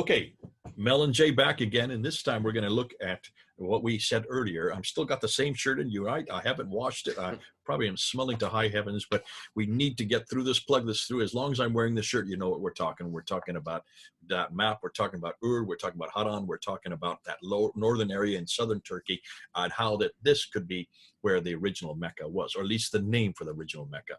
Okay, Mel and Jay back again, and this time we're going to look at what we said earlier. I'm still got the same shirt in you, right? I haven't washed it. I probably am smelling to high heavens, but we need to get through this, plug this through. As long as I'm wearing this shirt, you know what we're talking. We're talking about that map. We're talking about Ur. We're talking about Haran. We're talking about that northern area in southern Turkey, and how that this could be where the original Mecca was, or at least the name for the original Mecca.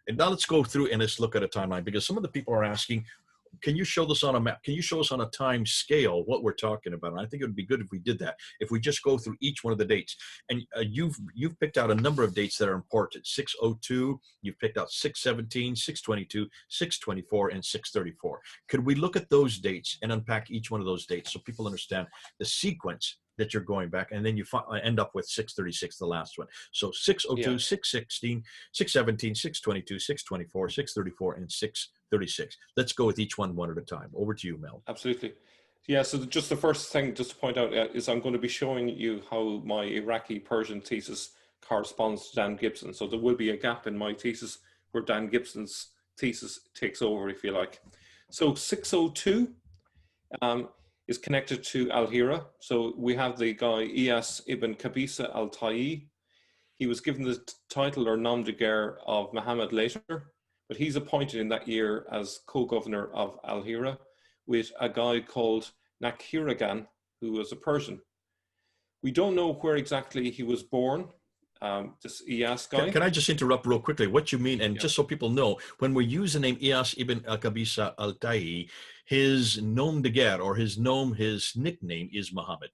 And now let's go through and let's look at a timeline, because some of the people are asking, can you show this on a map? Can you show us on a time scale what we're talking about? And I think it would be good if we did that, if we just go through each one of the dates. And you've picked out a number of dates that are important. 602, you've picked out 617, 622, 624, and 634. Could we look at those dates and unpack each one of those dates so people understand the sequence that you're going back, and then you end up with 636, the last one. So 602, 616, 617, 622, 624, 634, and 636. Let's go with each one at a time. Over to you, Mel. Absolutely. Yeah, so just the first thing just to point out is I'm going to be showing you how my Iraqi Persian thesis corresponds to Dan Gibson. So there will be a gap in my thesis where Dan Gibson's thesis takes over, if you like. So 602 is connected to al-Hira. So we have the guy Iyas ibn Qabisa al-Tayaye. He was given the title or nom de guerre of Muhammad later, but he's appointed in that year as co-governor of al-Hira with a guy called Nakhiragan, who was a Persian. We don't know where exactly he was born, this Iyas guy. Can I just interrupt real quickly? What you mean, and just so people know, when we use the name Iyas ibn Qabisa al-Tayaye, his nom de guerre, or his nickname is Muhammad.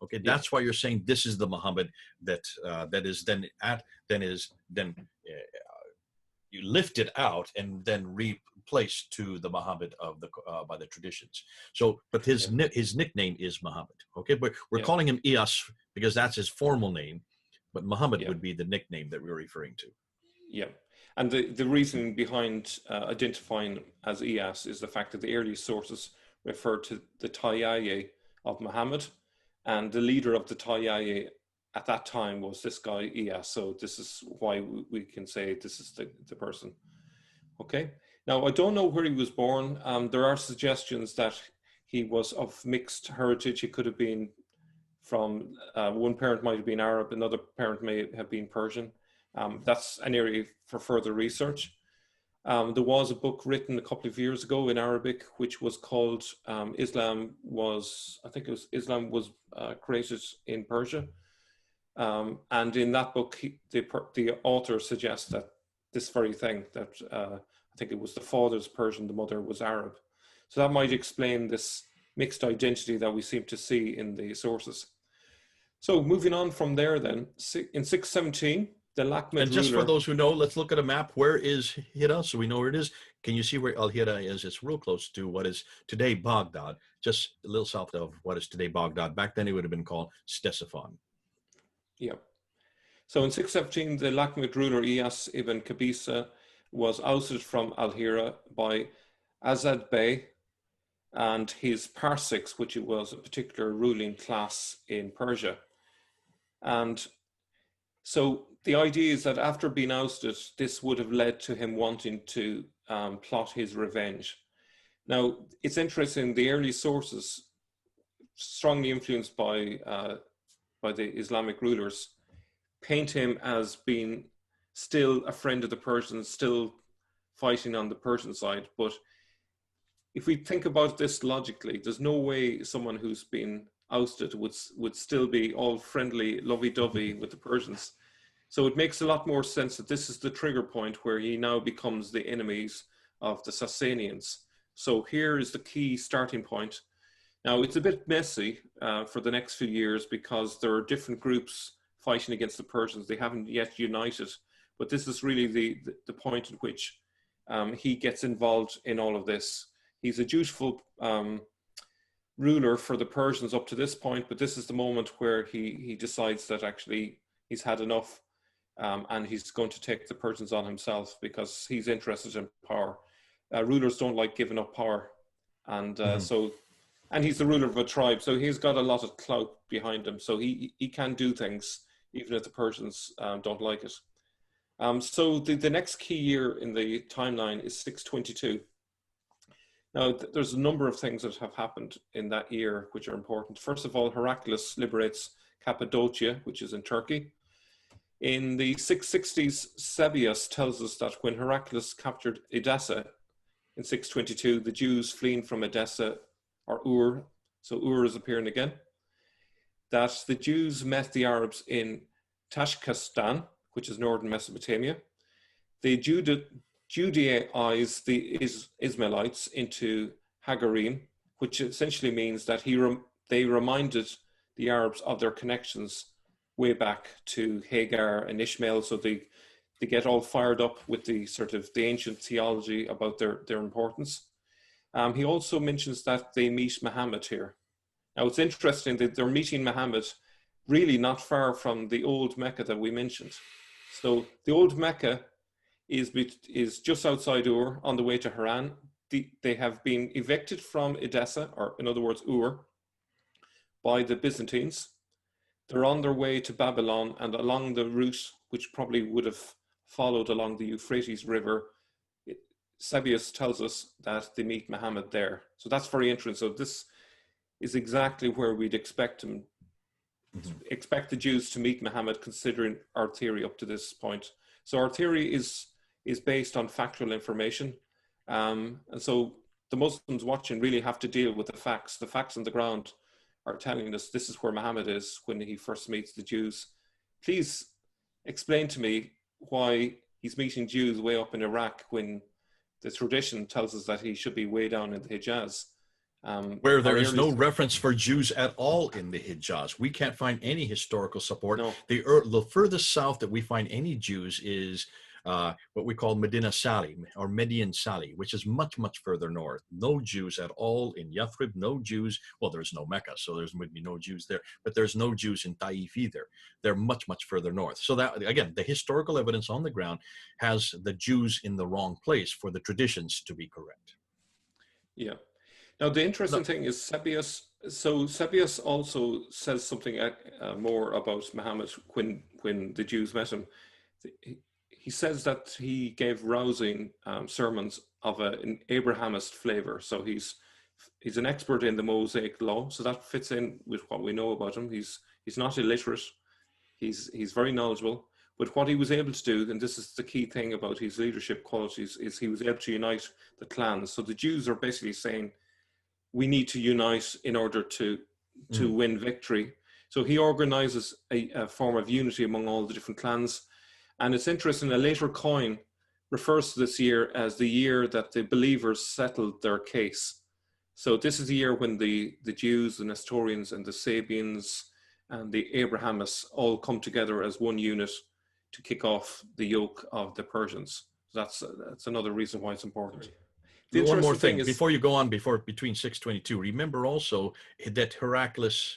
Okay, that's why you're saying this is the Muhammad that is then you lift it out and then replaced to the Muhammad of the by the traditions. So, but his nickname is Muhammad. Okay, but we're calling him Iyas because that's his formal name, but Muhammad would be the nickname that we're referring to. Yeah, and the reason behind identifying as Iyas is the fact that the earliest sources refer to the Tayaye of Muhammad, and the leader of the Tayaye at that time was this guy Iyas. So this is why we can say this is the person. Okay. Now, I don't know where he was born. There are suggestions that he was of mixed heritage. He could have been from, one parent might have been Arab, another parent may have been Persian. That's an area for further research. There was a book written a couple of years ago in Arabic, which was called Islam was created in Persia. And in that book, the author suggests that this very thing, that I think it was the father's Persian, the mother was Arab. So that might explain this mixed identity that we seem to see in the sources. So moving on from there then, in 617, the Lakhmid And just ruler, for those who know, let's look at a map. Where is Hira? So we know where it is. Can you see where al-Hira is? It's real close to what is today Baghdad, just a little south of what is today Baghdad. Back then it would have been called Ctesiphon. Yeah. So in 617, the Lakhmid ruler Iyas ibn Qabisa was ousted from al-Hira by Azadbeh and his Parsics, which it was a particular ruling class in Persia. And so the idea is that after being ousted, this would have led to him wanting to plot his revenge. Now, it's interesting, the early sources, strongly influenced by the Islamic rulers, paint him as being still a friend of the Persians, still fighting on the Persian side. But if we think about this logically, there's no way someone who's been ousted would still be all friendly, lovey-dovey with the Persians. So it makes a lot more sense that this is the trigger point where he now becomes the enemies of the Sasanians. So here is the key starting point. Now, it's a bit messy for the next few years because there are different groups fighting against the Persians. They haven't yet united, but this is really the point at which he gets involved in all of this. He's a dutiful ruler for the Persians up to this point, but this is the moment where he decides that actually he's had enough and he's going to take the Persians on himself because he's interested in power. Rulers don't like giving up power. And and he's the ruler of a tribe, so he's got a lot of clout behind him. So he can do things even if the Persians don't like it. So the next key year in the timeline is 622. Now, there's a number of things that have happened in that year which are important. First of all, Heraclius liberates Cappadocia, which is in Turkey. In the 660s, Sebius tells us that when Heraclius captured Edessa in 622, the Jews fleeing from Edessa, or Ur, so Ur is appearing again, that the Jews met the Arabs in Tashkistan, which is northern Mesopotamia. They Judaized the Ismailites into Hagarim, which essentially means that they reminded the Arabs of their connections way back to Hagar and Ishmael, so they get all fired up with the sort of the ancient theology about their importance. He also mentions that they meet Muhammad here. Now it's interesting that they're meeting Muhammad really not far from the old Mecca that we mentioned. So the old Mecca is just outside Ur on the way to Haran. They have been evicted from Edessa, or in other words, Ur, by the Byzantines. They're on their way to Babylon, and along the route, which probably would have followed along the Euphrates River, Sebius tells us that they meet Muhammad there. So that's very interesting. So this is exactly where we'd expect expect the Jews to meet Muhammad, considering our theory up to this point. So our theory is based on factual information. And so the Muslims watching really have to deal with the facts. The facts on the ground are telling us this is where Muhammad is when he first meets the Jews. Please explain to me why he's meeting Jews way up in Iraq when the tradition tells us that he should be way down in the Hijaz. Where there is no reference for Jews at all in the Hijaz. We can't find any historical support. No. The furthest south that we find any Jews is what we call Medina Sali, or Median Sali, which is much, much further north. No Jews at all in Yathrib, no Jews. Well, there's no Mecca, so there's would be no Jews there, but there's no Jews in Taif either. They're much, much further north. So that, again, the historical evidence on the ground has the Jews in the wrong place for the traditions to be correct. Yeah. Now, the interesting thing is Sebius. So Sebius also says something more about Muhammad when the Jews met him. He says that he gave rousing sermons of an Abrahamist flavor. So he's an expert in the Mosaic law. So that fits in with what we know about him. He's not illiterate. He's very knowledgeable. But what he was able to do, and this is the key thing about his leadership qualities, is he was able to unite the clans. So the Jews are basically saying, we need to unite in order to win victory. So he organizes a form of unity among all the different clans. And it's interesting, a later coin refers to this year as the year that the believers settled their case. So this is the year when the Jews, the Nestorians, and the Sabians, and the Abrahamists all come together as one unit to kick off the yoke of the Persians. That's another reason why it's important. One more thing before you go on, between 622, remember also that Heraclius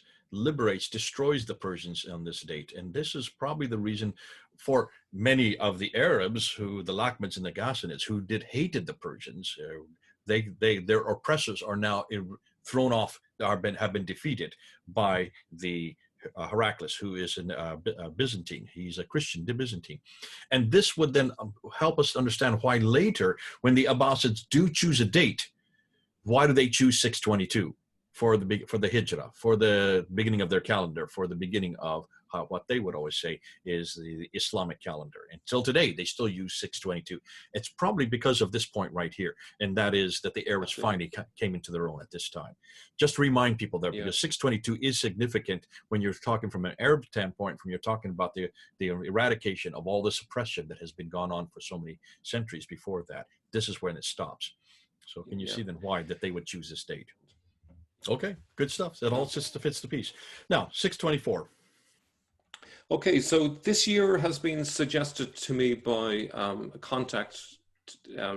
destroys the Persians on this date. And this is probably the reason for many of the Arabs, the Lakhmids and the Ghassanids, who hated the Persians. Their oppressors are now thrown off, have been defeated by the Heraclius, who is a Byzantine. He's a Christian Byzantine. And this would then help us understand why later, when the Abbasids do choose a date, why do they choose 622 for the Hijrah, for the beginning of their calendar, for the beginning of what they would always say is the Islamic calendar. Until today, they still use 622. It's probably because of this point right here, and that is that the Arabs finally came into their own at this time. Just to remind people there, because 622 is significant when you're talking from an Arab standpoint, you're talking about the eradication of all this oppression that has been gone on for so many centuries before that. This is when it stops. So can you see then why that they would choose this date? Okay, good stuff. That all just fits the piece. Now, 624. Okay, so this year has been suggested to me by a contact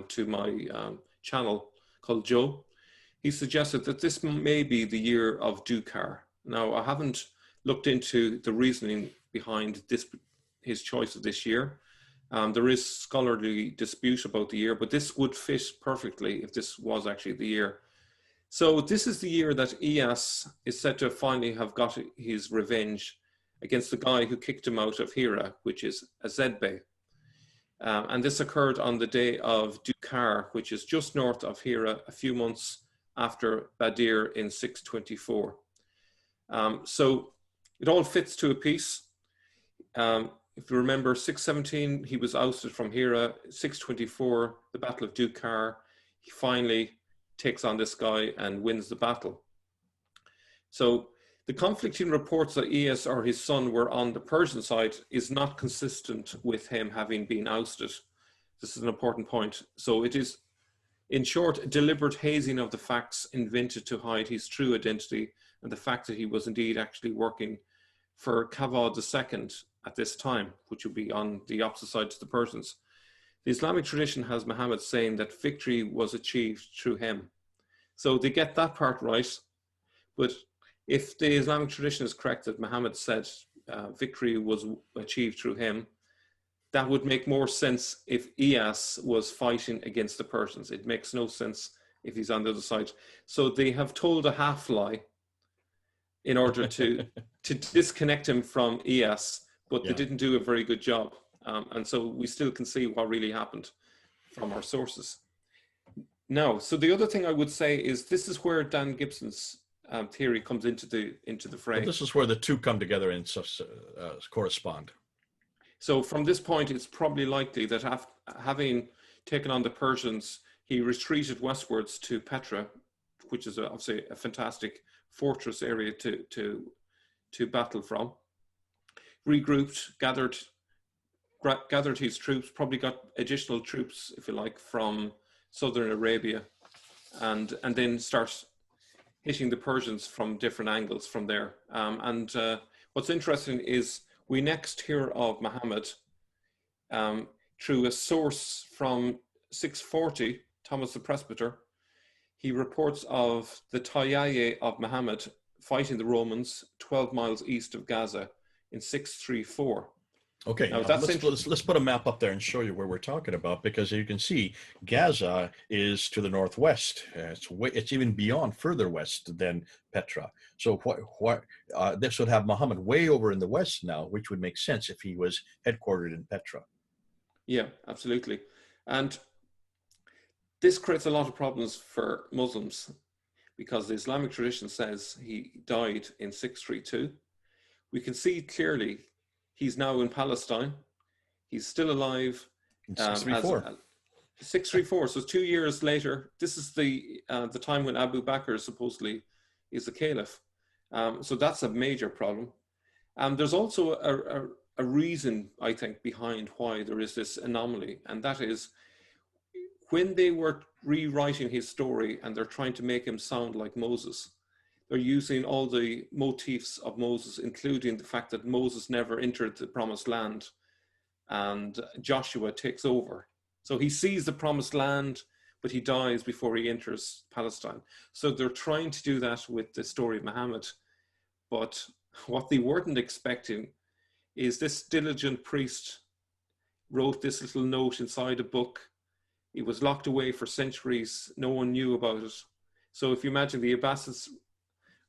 to my channel called Joe. He suggested that this may be the year of Dhū-Qār. Now, I haven't looked into the reasoning behind his choice of this year. There is scholarly dispute about the year, but this would fit perfectly if this was actually the year. So this is the year that Iyas is said to finally have got his revenge against the guy who kicked him out of Hira, which is Azadbeh. And this occurred on the day of Dhū-Qār, which is just north of Hira, a few months after Badir in 624. So it all fits to a piece. If you remember, 617, he was ousted from Hira. 624, the Battle of Dhū-Qār, he finally takes on this guy and wins the battle. So the conflicting reports that Iyas or his son were on the Persian side is not consistent with him having been ousted. This is an important point. So it is, in short, a deliberate hazing of the facts invented to hide his true identity and the fact that he was indeed actually working for Kavod II at this time, which would be on the opposite side to the Persians. The Islamic tradition has Muhammad saying that victory was achieved through him. So they get that part right, but if the Islamic tradition is correct that Muhammad said victory was achieved through him, that would make more sense if Iyas was fighting against the Persians. It makes no sense if he's on the other side. So they have told a half lie in order to disconnect him from Iyas, but they didn't do a very good job. And so we still can see what really happened from our sources. Now, so the other thing I would say is this is where Dan Gibson's theory comes into the fray. Well, this is where the two come together and correspond. So from this point, it's probably likely that having taken on the Persians, he retreated westwards to Petra, which is obviously a fantastic fortress area to battle from. Regrouped, gathered his troops, probably got additional troops, if you like, from southern Arabia, and then start hitting the Persians from different angles from there. What's interesting is we next hear of Muhammad through a source from 640, Thomas the Presbyter. He reports of the Tayaye of Muhammad fighting the Romans 12 miles east of Gaza in 634. Okay, now let's put a map up there and show you where we're talking about, because you can see Gaza is to the northwest. It's even beyond, further west than Petra. So this would have Muhammad way over in the west now, which would make sense if he was headquartered in Petra. Yeah, absolutely. And this creates a lot of problems for Muslims because the Islamic tradition says he died in 632. We can see clearly he's now in Palestine. He's still alive. 634. 634. So 2 years later, this is the time when Abu Bakr supposedly is the caliph. So that's a major problem. There's also a reason, I think, behind why there is this anomaly, and that is when they were rewriting his story and they're trying to make him sound like Moses, they're using all the motifs of Moses, including the fact that Moses never entered the promised land and Joshua takes over. So he sees the promised land, but he dies before he enters Palestine. So they're trying to do that with the story of Muhammad. But what they weren't expecting is this diligent priest wrote this little note inside a book. It was locked away for centuries. No one knew about it. So if you imagine the Abbasids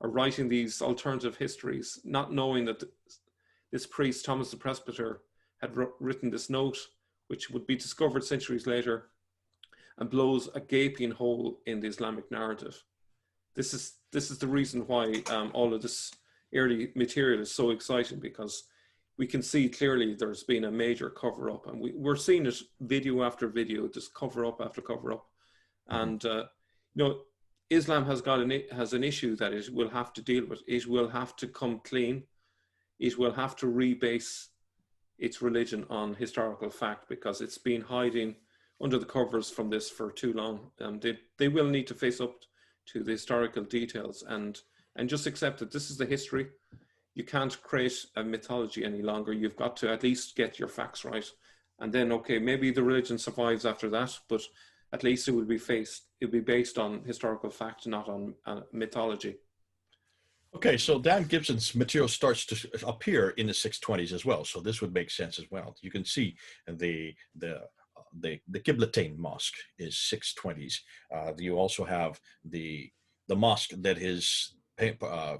are writing these alternative histories, not knowing that this priest, Thomas the Presbyter, had written this note, which would be discovered centuries later and blows a gaping hole in the Islamic narrative. This is the reason why all of this early material is so exciting, because we can see clearly there's been a major cover-up, and we're seeing it video after video, just cover-up after cover-up. And Islam has an issue that it will have to deal with. It will have to come clean. It will have to rebase its religion on historical fact, because it's been hiding under the covers from this for too long. They will need to face up to the historical details and just accept that this is the history. You can't create a mythology any longer. You've got to at least get your facts right. And then, okay, maybe the religion survives after that, but at least it will be based on historical fact, not on mythology. Okay, so Dan Gibson's material starts to appear in the 620s as well. So this would make sense as well. You can see the Qiblatain mosque is 620s. You also have the mosque that is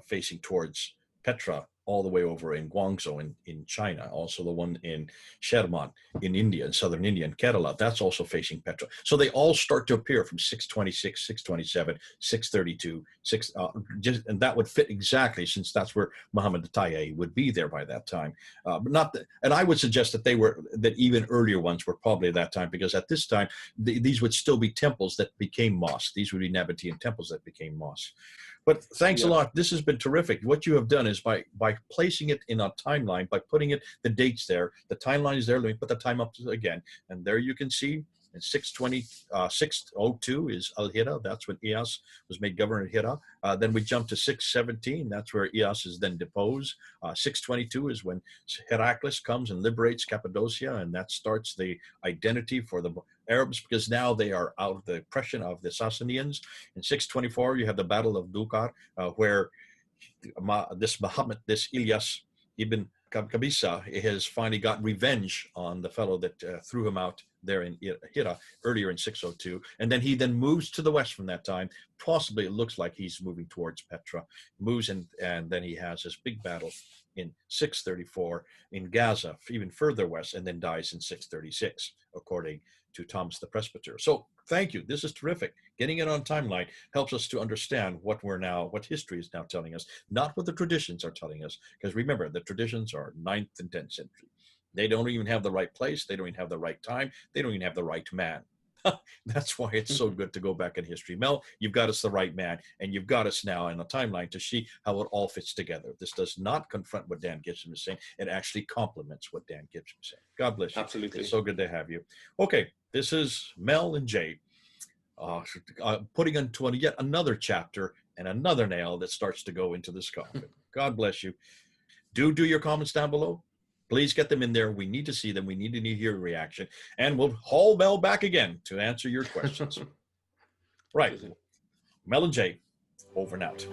facing towards Petra, all the way over in Guangzhou in China, also the one in Sherman in India, in southern India, and Kerala, that's also facing Petra. So they all start to appear from 626, 627, 632, and that would fit exactly, since that's where Muhammad Tayaye would be there by that time. But not that, and I would suggest that that even earlier ones were probably at that time, because at this time, these would still be temples that became mosques. These would be Nabatean temples that became mosques. But thanks a lot. This has been terrific. What you have done is by placing it in a timeline, by putting the dates there, the timeline is there. Let me put the time up again. And there you can see in 602 is al-Hira. That's when Iyas was made governor of Hira. Then we jump to 617. That's where Iyas is then deposed. 622 is when Heraclius comes and liberates Cappadocia, and that starts the identity for the Arabs, because now they are out of the oppression of the Sassanians. In 624, you have the Battle of Dhū-Qār, where this Ilyas ibn Qabisa has finally got revenge on the fellow that threw him out there in Hira earlier in 602. And then he moves to the west from that time. Possibly it looks like he's moving towards Petra, moves and then he has this big battle in 634 in Gaza, even further west, and then dies in 636, according to Thomas the Presbyter. So thank you. This is terrific. Getting it on timeline helps us to understand what history is now telling us, not what the traditions are telling us. Because remember, the traditions are 9th and 10th century. They don't even have the right place. They don't even have the right time. They don't even have the right man. That's why it's so good to go back in history. Mel, you've got us the right man, and you've got us now in a timeline to see how it all fits together. This does not confront what Dan Gibson is saying. It actually complements what Dan Gibson is saying. God bless you. Absolutely. It's so good to have you. Okay, this is Mel and Jay putting into yet another chapter and another nail that starts to go into this coffin. God bless you. Do your comments down below. Please get them in there. We need to see them. We need to hear your reaction. And we'll haul Mel back again to answer your questions. Right. Mel and Jay, over and out.